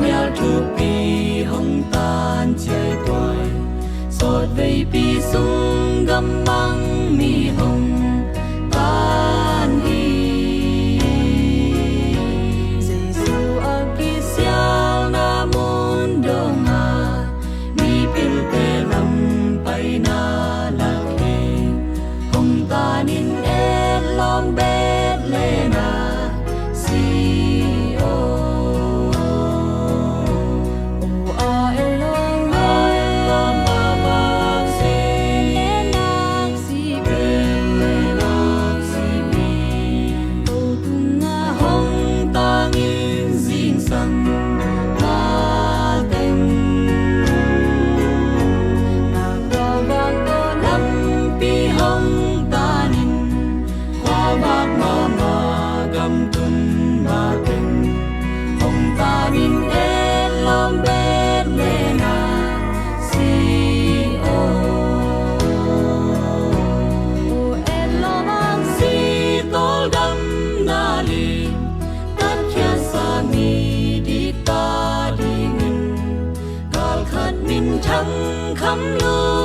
mèo thu pi hồng tan chơi tuổi sốt vây pi sung găm măng mi hồng tan hi Giêsu aki siang na mundo nga mi pil te lam pai na lakhe hồng tanin et lom bet le na thăng khăm lưu